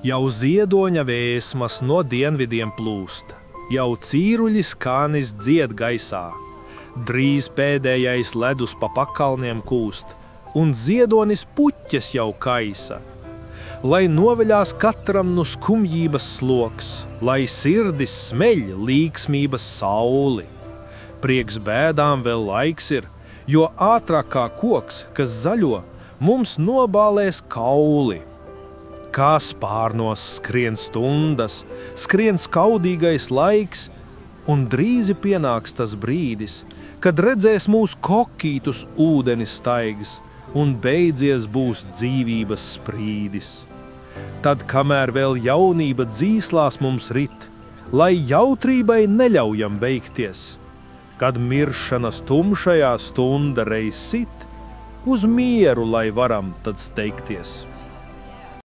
Jau ziedoņa vēsmas no dienvidiem plūst, jau cīruļi skanis dzied gaisā. Drīz pēdējais ledus pa pakalniem kūst, un ziedonis puķes jau kaisa. Lai noveļās katram no skumjības sloks, lai sirdis smeļ līksmības sauli. Prieks bēdām vēl laiks ir, jo ātrāk kā koks, kas zaļo, mums nobālēs kauli. Kā spārnos skrien stundas, skrien skaudīgais laiks, un drīzi pienāks tas brīdis, kad redzēs mūs kokītus ūdenis staigs, un beidzies būs dzīvības sprīdis. Tad, kamēr vēl jaunība dzīslās mums rit, lai jautrībai neļaujam beigties, kad miršanas tumšajā stunda reiz sit, uz mieru lai varam tad steigties.